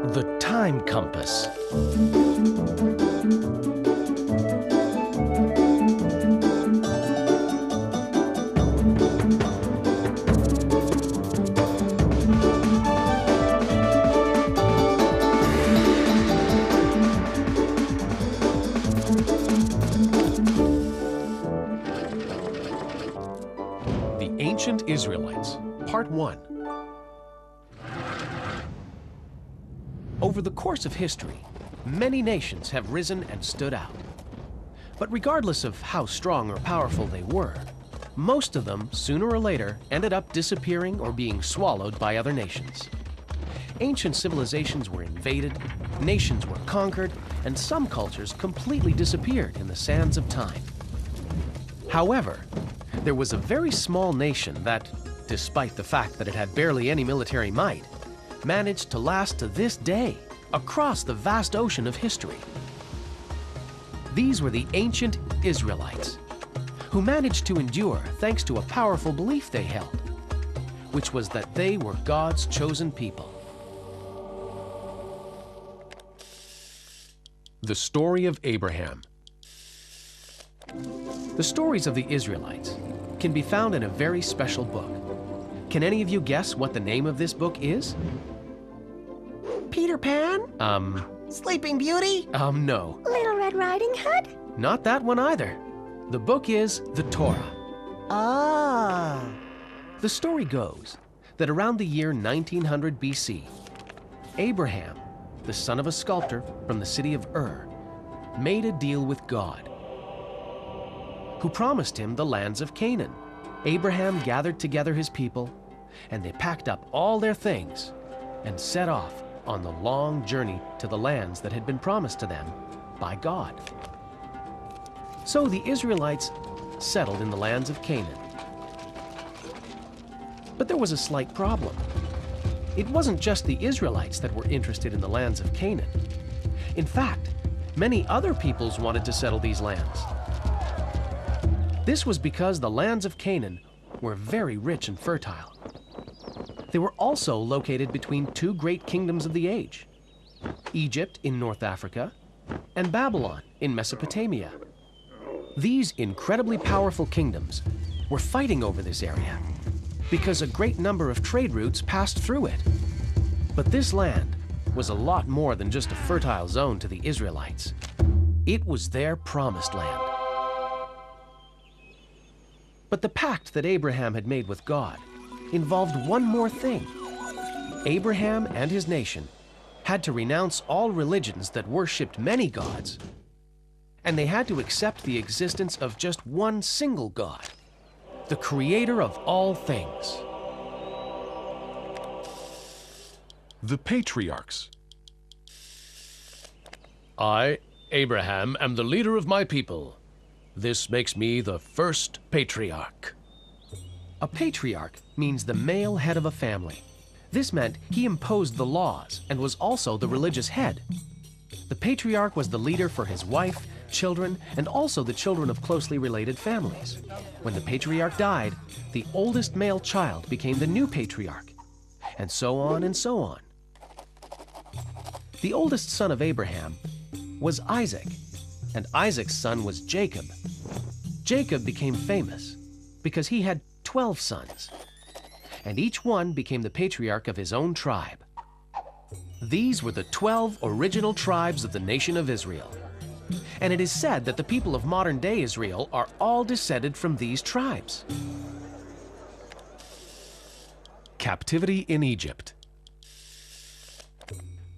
The time compass. The Ancient Israelites, Part 1. Over the course of history, many nations have risen and stood out. But regardless of how strong or powerful they were, most of them, sooner or later, ended up disappearing or being swallowed by other nations. Ancient civilizations were invaded, nations were conquered, and some cultures completely disappeared in the sands of time. However, there was a very small nation that, despite the fact that it had barely any military might, managed to last to this day across the vast ocean of history. These were the ancient Israelites, who managed to endure thanks to a powerful belief they held, which was that they were God's chosen people. The story of Abraham. The stories of the Israelites can be found in a very special book. Can any of you guess what the name of this book is? Peter Pan? Sleeping Beauty? No. Little Red Riding Hood? Not that one either. The book is the Torah. Ah. The story goes that around the year 1900 BC, Abraham, the son of a sculptor from the city of Ur, made a deal with God, who promised him the lands of Canaan. Abraham gathered together his people, and they packed up all their things and set off on the long journey to the lands that had been promised to them by God. So the Israelites settled in the lands of Canaan. But there was a slight problem. It wasn't just the Israelites that were interested in the lands of Canaan. In fact, many other peoples wanted to settle these lands. This was because the lands of Canaan were very rich and fertile. They were also located between two great kingdoms of the age, Egypt in North Africa and Babylon in Mesopotamia. These incredibly powerful kingdoms were fighting over this area because a great number of trade routes passed through it. But this land was a lot more than just a fertile zone to the Israelites. It was their promised land. But the pact that Abraham had made with God involved one more thing. Abraham and his nation had to renounce all religions that worshipped many gods, and they had to accept the existence of just one single God, the creator of all things. The Patriarchs. I, Abraham, am the leader of my people. This makes me the first patriarch. A patriarch means the male head of a family. This meant he imposed the laws and was also the religious head. The patriarch was the leader for his wife, children, and also the children of closely related families. When the patriarch died, the oldest male child became the new patriarch, and so on and so on. The oldest son of Abraham was Isaac, and Isaac's son was Jacob. Jacob became famous because he had 12 sons, and each one became the patriarch of his own tribe. These were the 12 original tribes of the nation of Israel, and it is said that the people of modern-day Israel are all descended from these tribes. Captivity in Egypt.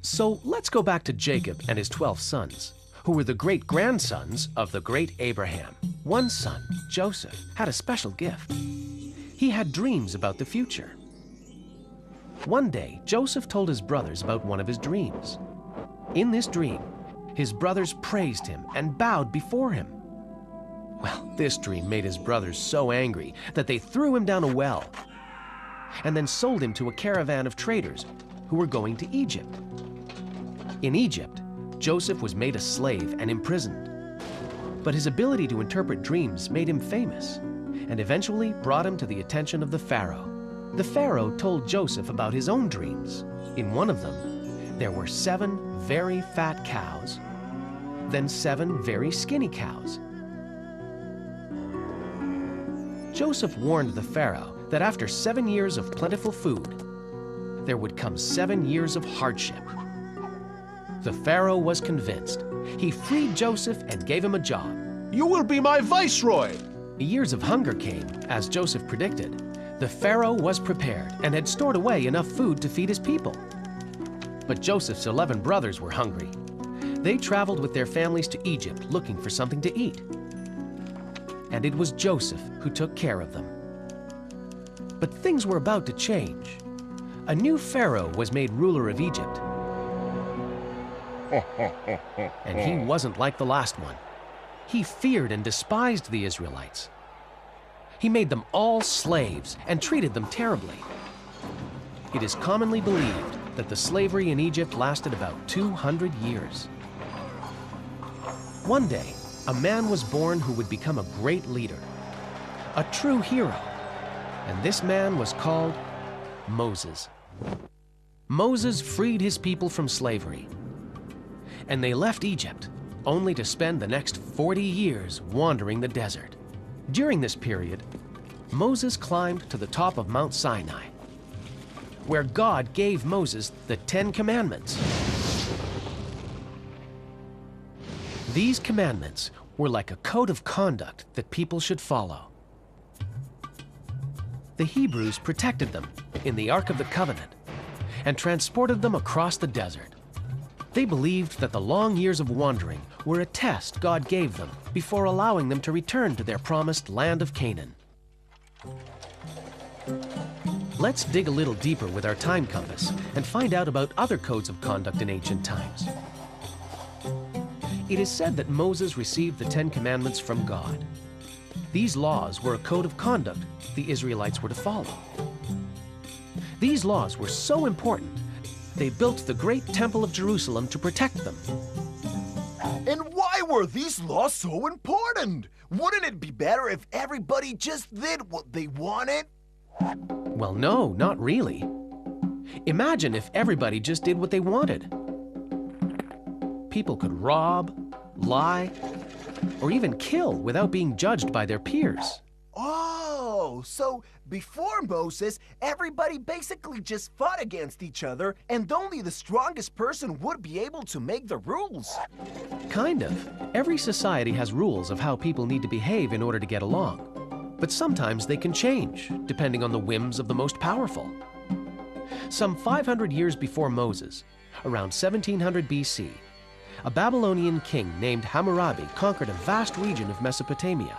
So let's go back to Jacob and his 12 sons, who were the great-grandsons of the great Abraham. One son, Joseph, had a special gift. He had dreams about the future. One day, Joseph told his brothers about one of his dreams. In this dream, his brothers praised him and bowed before him. Well, this dream made his brothers so angry that they threw him down a well and then sold him to a caravan of traders who were going to Egypt. In Egypt, Joseph was made a slave and imprisoned. But his ability to interpret dreams made him famous and eventually brought him to the attention of the Pharaoh. The Pharaoh told Joseph about his own dreams. In one of them, there were 7 very fat cows, then 7 very skinny cows. Joseph warned the Pharaoh that after 7 years of plentiful food, there would come 7 years of hardship. The Pharaoh was convinced. He freed Joseph and gave him a job. You will be my viceroy. Years of hunger came, as Joseph predicted. The Pharaoh was prepared and had stored away enough food to feed his people. But Joseph's 11 brothers were hungry. They traveled with their families to Egypt looking for something to eat. And it was Joseph who took care of them. But things were about to change. A new Pharaoh was made ruler of Egypt. And he wasn't like the last one. He feared and despised the Israelites. He made them all slaves and treated them terribly. It is commonly believed that the slavery in Egypt lasted about 200 years. One day, a man was born who would become a great leader, a true hero, and this man was called Moses. Moses freed his people from slavery, and they left Egypt only to spend the next 40 years wandering the desert. During this period, Moses climbed to the top of Mount Sinai, where God gave Moses the 10 Commandments. These commandments were like a code of conduct that people should follow. The Hebrews protected them in the Ark of the Covenant and transported them across the desert. They believed that the long years of wandering were a test God gave them before allowing them to return to their promised land of Canaan. Let's dig a little deeper with our time compass and find out about other codes of conduct in ancient times. It is said that Moses received the 10 Commandments from God. These laws were a code of conduct the Israelites were to follow. These laws were so important, they built the great Temple of Jerusalem to protect them. And why were these laws so important? Wouldn't it be better if everybody just did what they wanted? Well, no, not really. Imagine if everybody just did what they wanted. People could rob, lie, or even kill without being judged by their peers. Oh, so before Moses, everybody basically just fought against each other, and only the strongest person would be able to make the rules. Kind of. Every society has rules of how people need to behave in order to get along. But sometimes they can change, depending on the whims of the most powerful. Some 500 years before Moses, around 1700 BC, a Babylonian king named Hammurabi conquered a vast region of Mesopotamia.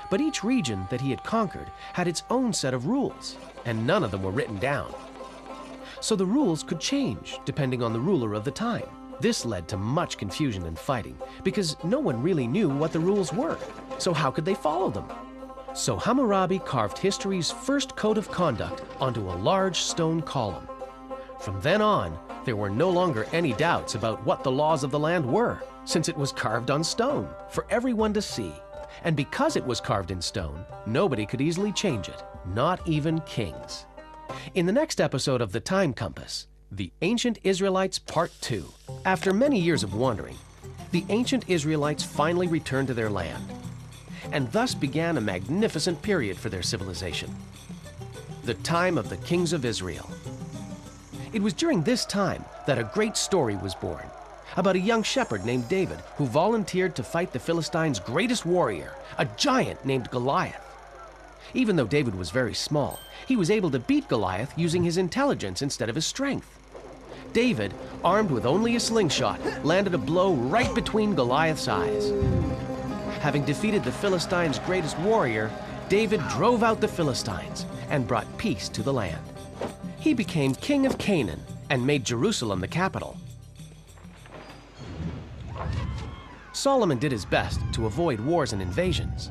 But each region that he had conquered had its own set of rules, and none of them were written down. So the rules could change depending on the ruler of the time. This led to much confusion and fighting, because no one really knew what the rules were. So how could they follow them? So Hammurabi carved history's first code of conduct onto a large stone column. From then on, there were no longer any doubts about what the laws of the land were, since it was carved on stone for everyone to see. And because it was carved in stone, nobody could easily change it, not even kings. In the next episode of The Time Compass, The Ancient Israelites Part 2. After many years of wandering, the ancient Israelites finally returned to their land, and thus began a magnificent period for their civilization, the time of the kings of Israel. It was during this time that a great story was born, about a young shepherd named David who volunteered to fight the Philistines' greatest warrior, a giant named Goliath. Even though David was very small, he was able to beat Goliath using his intelligence instead of his strength. David, armed with only a slingshot, landed a blow right between Goliath's eyes. Having defeated the Philistines' greatest warrior, David drove out the Philistines and brought peace to the land. He became king of Canaan and made Jerusalem the capital. Solomon did his best to avoid wars and invasions.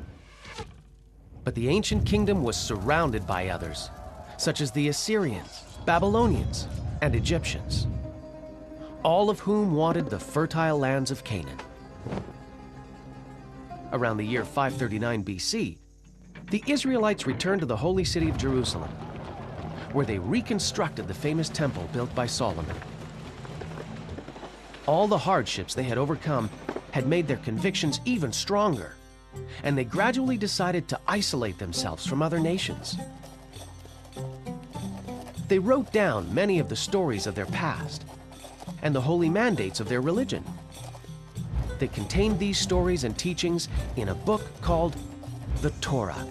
But the ancient kingdom was surrounded by others, such as the Assyrians, Babylonians, and Egyptians, all of whom wanted the fertile lands of Canaan. Around the year 539 BC, the Israelites returned to the holy city of Jerusalem, where they reconstructed the famous temple built by Solomon. All the hardships they had overcome had made their convictions even stronger, and they gradually decided to isolate themselves from other nations. They wrote down many of the stories of their past and the holy mandates of their religion. They contained these stories and teachings in a book called the Torah.